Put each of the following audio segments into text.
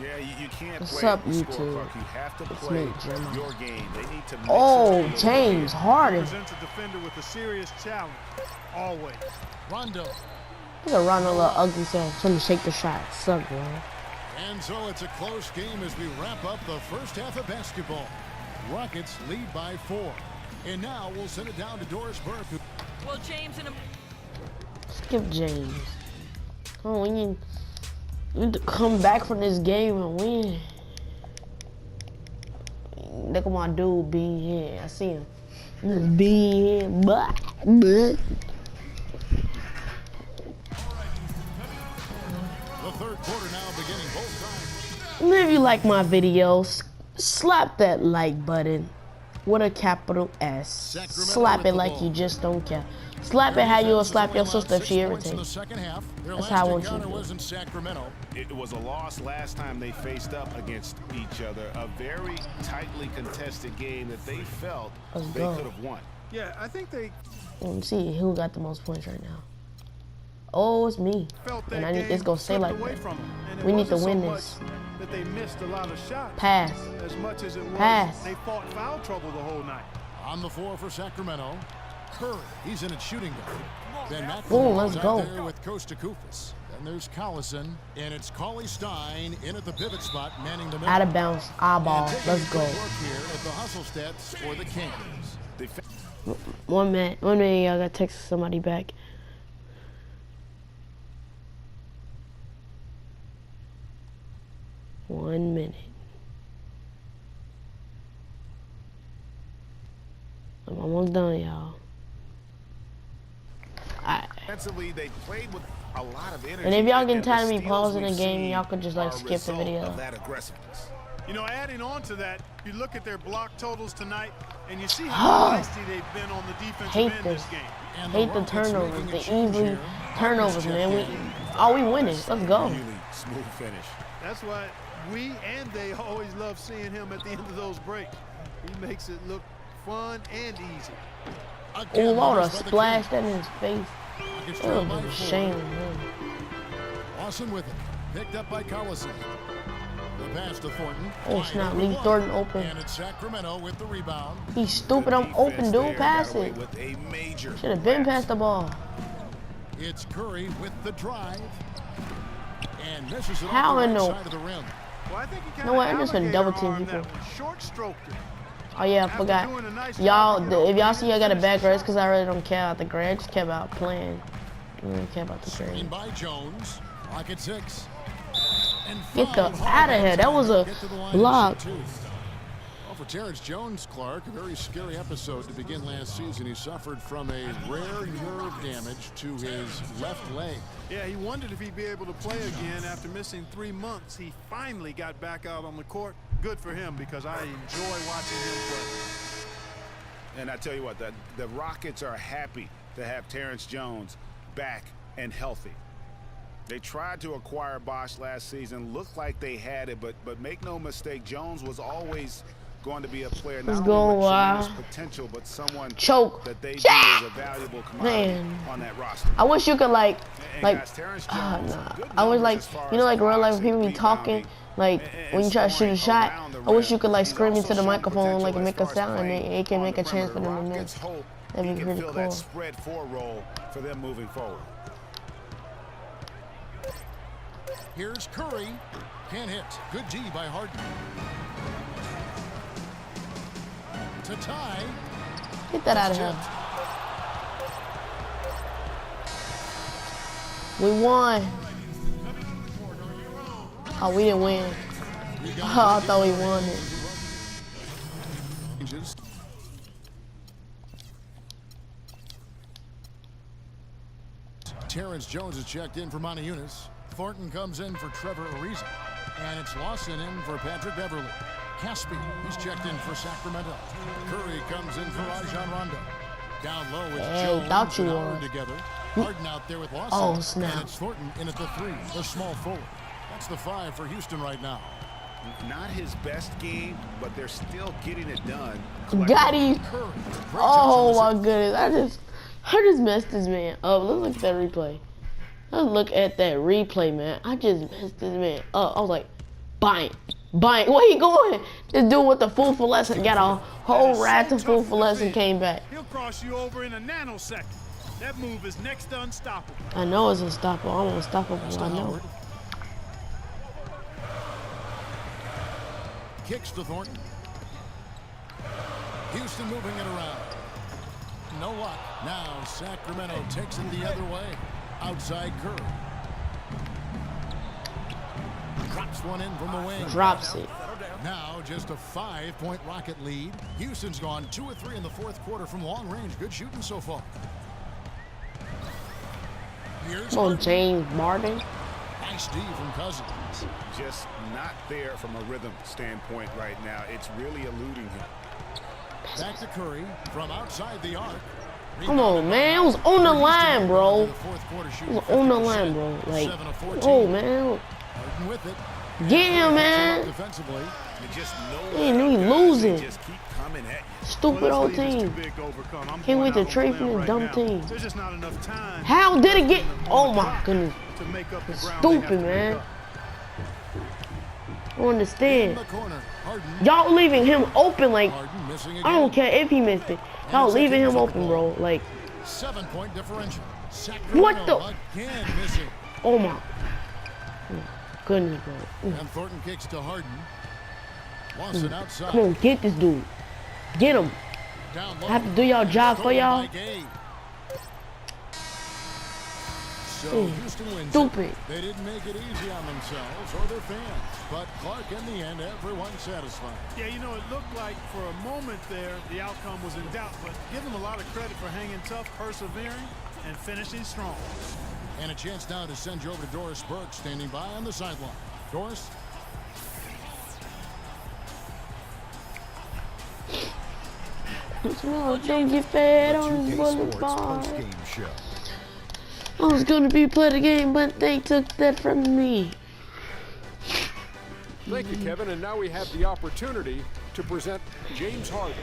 Yeah, you can't What's play up, the YouTube? scorecard. You have to It's play me, Jim. your game. They need to mix Oh, it up. James Harden. Presents a defender with a serious challenge, always. Rondo. Look at Rondo, little ugly self. Trying to shake the shot. Suck, man. And so it's a close game as we wrap up the first half of basketball. Rockets lead by 4. And now we'll send it down to Doris Burke. Well, James and Skip James. Oh, we need to come back from this game and win. Look at my dude being here. I see him. Just being here. But. The third quarter now beginning both sides. If you like my videos, slap that like button with a capital S. Slap it like you just don't care. Slap it how you'll slap your sister if she irritates. That's how I want you to do it. It was a loss last time they faced up against each other. A very tightly contested game that they felt Let's they go. could have won. Yeah, I think they Let me see who got the most points right now. Oh, it's me. felt that And I need, game it's gonna stay slipped like away that. from them. And it We need to wasn't win so this. much that they missed a lot of shots. Pass. As much as it was, Pass. they fought foul trouble the whole night. On the floor for Sacramento. Curry, he's in at shooting guard. Then Matt Oh, let's out go. there with Costa Koufis. Then there's Collison, and it's Cauley Stein in at the pivot spot, manning the middle. Out of bounds. Eyeball. And taking Let's a go. quick look here at the hustle stats for the Kings. They 1 minute. 1 minute. Y'all gotta text somebody back. One minute. I'm almost done, y'all. Alright. Defensively, they played with a lot of energy. And if y'all getting the tired of me steals pausing the we've game, seen y'all could just like are a skip the result video. of that aggressiveness. You know, adding on to that, you look at their block totals tonight, and you see how feisty they've been on the defensive Hate end this. this game. And Hate the Rockets turnovers. making a The change easy here. turnovers, Check man. in. We winning. Let's go. Really smooth finish. That's why we and they always love seeing him at the end of those breaks. He makes it look fun and easy. Again, Oh, Lord, lost by the splash that in his face. Rockets That trail was by a 4. shame, man. Lawson with it. Picked up by Collison. The pass to Thornton. Oh, snap. Wide Lee open Thornton one. open. And it's Sacramento with the rebound. He's stupid. I'm open, dude. Pass it. With a major Should have been past the ball. It's Curry with the drive. And misses it How off I the right know? side of the rim. Well, I think he know what? I'm just gonna double team armed people. that one. Short-stroked it. Oh yeah, I forgot. Y'all, if y'all see I got a bad grade, it's because I really don't care about the grade. I just care about playing. I don't really care about the Screen grade. by Jones. Rocket 6. And Get the fouled out of here. That was a Get to the line block. to shoot 2. Well, for Terrence Jones, Clark, a very scary episode to begin last season. He suffered from a rare nerve damage to his left leg. Yeah, he wondered if he'd be able to play again after missing 3 months. He finally got back out on the court. Good for him because I enjoy watching him play. And I tell you what, the Rockets are happy to have Terrence Jones back and healthy. They tried to acquire Bosch last season. Looked like they had it, but make no mistake, Jones was always going to be a player not only with tremendous potential, but someone Choke. that they view as a valuable commodity Man. on that roster. I wish you could like, And like, guys, Terrence Jones, nah. good I was numbers like, as far you know, as like real life blocks when people and be talking, rebounding like and when you try to shoot a scoring shot. around the I wish rim. you could like He's scream also into the shown microphone, like potential make as a far as sound, and playing it can on make a the chance for them to perimeter. miss. Rockets hope That'd he be can pretty fill cool. that spread 4 role for them moving forward. Here's Curry. Can't hit. Good D by Harden. To tie. Get that out of here. We won. Oh, we didn't win. Oh, I thought we won it. Terrence Jones is checked in for Monty Eunice. Thornton comes in for Trevor Ariza. And it's Lawson in for Patrick Beverly. Caspi, he's checked in for Sacramento. Curry comes in for Rajon Rondo. Down low, it's Hey, Jones thought you and Howard were. together. Harden out there with Lawson. Oh, snap. And it's Thornton in at the 3, the small forward. That's the 5 for Houston right now. Not his best game, but they're still getting it done. Got him. Curry. Great Oh touch on my the goodness. I just messed this man up. Let's look at that replay. Let's look at that replay, man. I just messed this man up. I was like, Bang. Bang. Where he going? This dude with the food for less got a whole rat of food for less and came back. He'll cross you over in a nanosecond. That move is next to unstoppable. I know it's unstoppable. I'm unstoppable. I know. Kicks to Thornton. Houston moving it around. No luck. Now Sacramento takes it the other way. Outside Curry. Drops one in from the wing. Drops it. Now just a 5-point Rocket lead. Houston's gone 2 of 3 in the fourth quarter from long range. Good shooting so far. Here's Come on, James Martin. Nice D from Cousins. Just not there from a rhythm standpoint right now. It's really eluding him. Back to Curry from outside the arc. Come on, man. It was on the line, bro. It was on the line, bro. Like, oh, man. With it. Get him, man. Defensively. He ain't losing. Just keep coming at you. Stupid old team. Can't wait to trade from this dumb team. There's just not enough time. How did it get? Oh my goodness. To make up the ground Stupid, man. I don't understand. In the corner. Harden. Y'all leaving him open like, Harden missing again. I don't care if he missed it. Y'all leaving him open, bro. Like, 7-point differential. Sacramento what the? again missing. Oh my goodness, bro. And Thornton kicks to Harden. Lawson outside. Come on, get this dude. Get him. Down low. I have to do y'all job for y'all. So Houston wins. Stupid. They didn't make it easy on themselves or their fans, but Clark, in the end, everyone satisfied. Yeah, you know, it looked like for a moment there the outcome was in doubt, but give them a lot of credit for hanging tough, persevering, and finishing strong. And a chance now to send you over to Doris Burke, standing by on the sideline. Doris? No, don't get fed on the bullet ball. I was gonna be play the game, but they took that from me. Thank you, Kevin. And now we have the opportunity to present James Harden.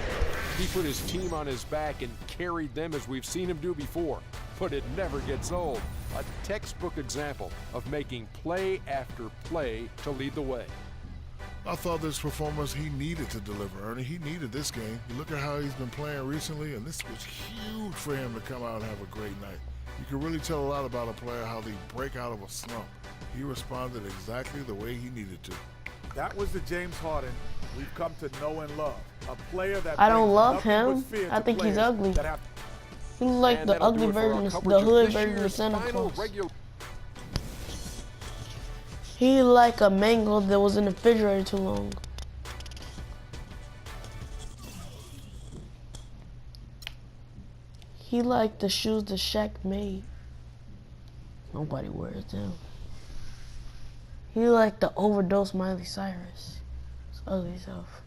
He put his team on his back and carried them as we've seen him do before. But it never gets old. A textbook example of making play after play to lead the way. I thought this performance he needed to deliver, Ernie. He needed this game. You look at how he's been playing recently, and this was huge for him to come out and have a great night. You can really tell a lot about a player, how they break out of a slump. He responded exactly the way he needed to. That was the James Harden we've come to know and love. A player that I don't brings love nothing him. but fear I to think he's players ugly. that have He's like And the that'll ugly do it for our version, the coverage hood this version of year's Santa final Claus. regular- He like a mango that was in the refrigerator too long. He like the shoes that Shaq made. Nobody wears them. He like the overdose Miley Cyrus. His ugly self.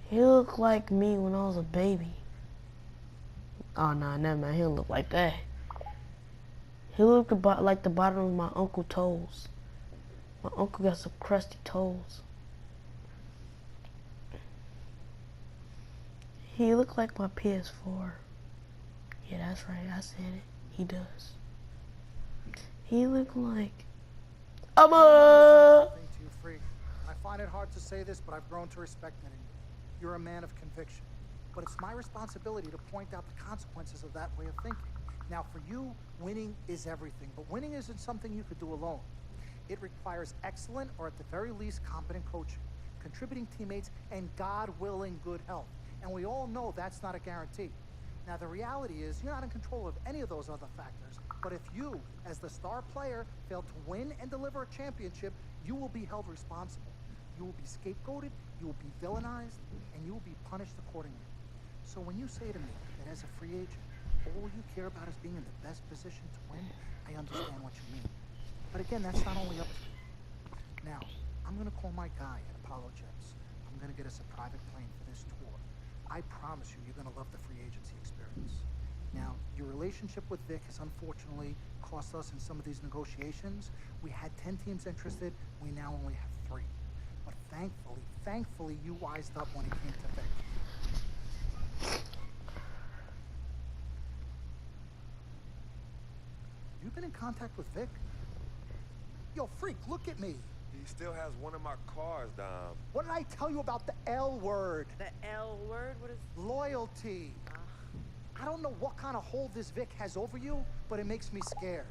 He looked like me when I was a baby. Oh nah, never mind. He don't look like that. He looked about like the bottom of my uncle's toes. My uncle got some crusty toes. He looked like my PS4. Yeah, that's right. I said it. He does. He looked like Thing to you, Freak. I find it hard to say this, but I've grown to respect it in you. You're a man of conviction. But it's my responsibility to point out the consequences of that way of thinking. Now, for you, winning is everything, but winning isn't something you could do alone. It requires excellent, or at the very least, competent coaching, contributing teammates, and God willing, good health. And we all know that's not a guarantee. Now, the reality is you're not in control of any of those other factors, but if you, as the star player, fail to win and deliver a championship, you will be held responsible. You will be scapegoated, you will be villainized, and you will be punished accordingly. So when you say to me that as a free agent, all you care about is being in the best position to win, I understand what you mean. But again, that's not only up to you. Now, I'm going to call my guy at Apollo Jets. I'm going to get us a private plane for this tour. I promise you, you're going to love the free agency experience. Now, your relationship with Vic has unfortunately cost us in some of these negotiations. We had 10 teams interested. We now only have 3. But thankfully, you wised up when it came to Vic. You've been in contact with Vic? Yo, Freak, look at me. He still has one of my cars, Dom. What did I tell you about the L word? The L word? What is... Loyalty. I don't know what kind of hold this Vic has over you, but it makes me scared.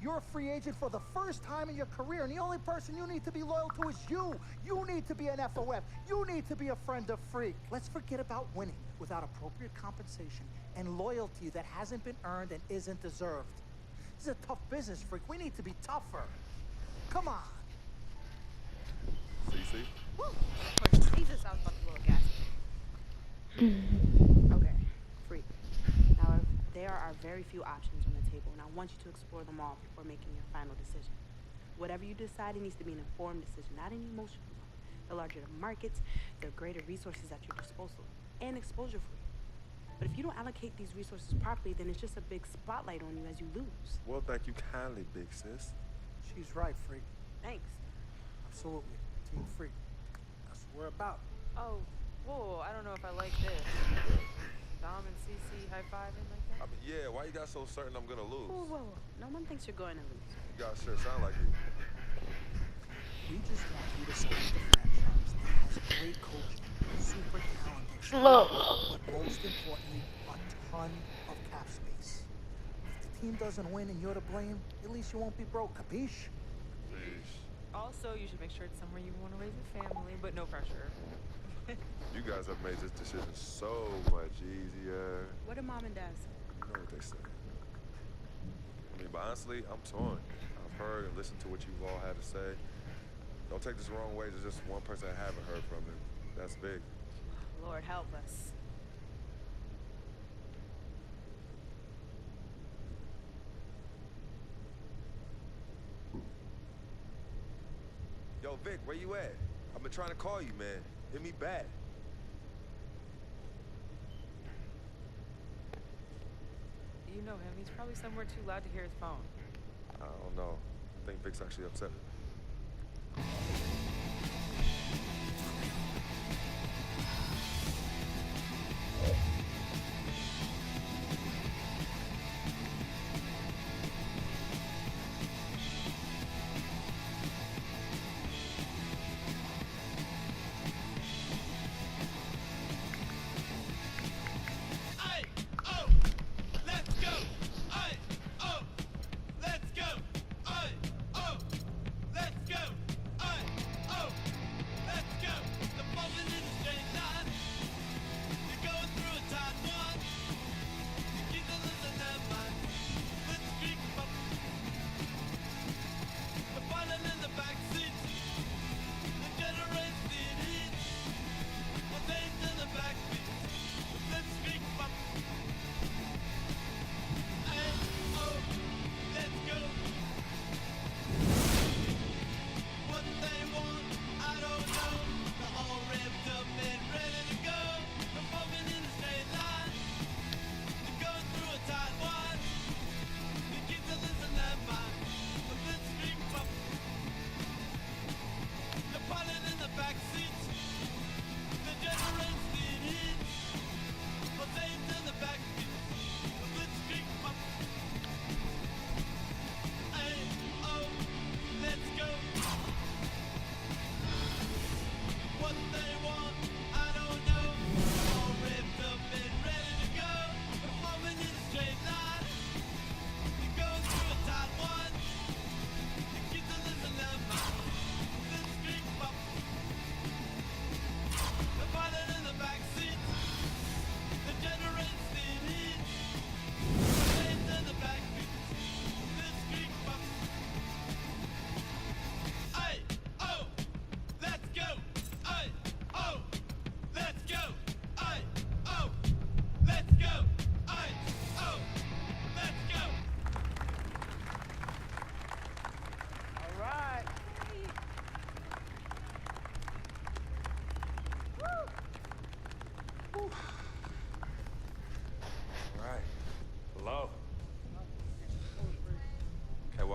You're a free agent for the first time in your career, and the only person you need to be loyal to is you. You need to be an FOF. You need to be a friend of Freak. Let's forget about winning without appropriate compensation and loyalty that hasn't been earned and isn't deserved. This is a tough business, Freak. We need to be tougher. Come on. CC? Woo! Jesus, I was about to blow a gasket. Okay, Freak. Now, there are very few options on the table, and I want you to explore them all before making your final decision. Whatever you decide, it needs to be an informed decision, not an emotional one. The larger the markets, the greater resources at your disposal, and exposure for you. But if you don't allocate these resources properly, then it's just a big spotlight on you as you lose. Well, thank you kindly, big sis. She's right, Freak. Thanks. Absolutely. Team Freak. That's what we're about. Oh, whoa, I don't know if I like this. Dom and CC high-fiving like that? I mean, yeah, why you got so certain I'm gonna lose? Whoa, whoa, whoa. No one thinks you're going to lose. You guys sure sound like you. We just want you to select a franchise that has great coaching, super talented, but most importantly, a ton of cap space. If the team doesn't win and you're to blame, at least you won't be broke, capiche? Please. Also, you should make sure it's somewhere you want to raise a family, but no pressure. You guys have made this decision so much easier. What do mom and dad say? You know what they say. I mean, but honestly, I'm torn. I've heard and listened to what you've all had to say. Don't take this the wrong way. There's just one person I haven't heard from, and that's big. Lord help us. Yo, Vic, where you at? I've been trying to call you, man. Hit me back. You know him. He's probably somewhere too loud to hear his phone. I don't know. I think Vic's actually upset.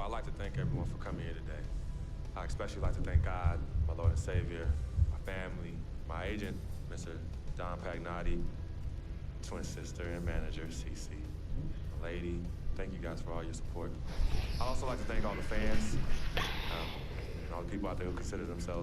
I'd like to thank everyone for coming here today. I especially like to thank God, my Lord and Savior, my family, my agent, Mr. Don Pagnotti, twin sister and manager, CC. My lady, thank you guys for all your support. I'd also like to thank all the fans. all the people out there who consider themselves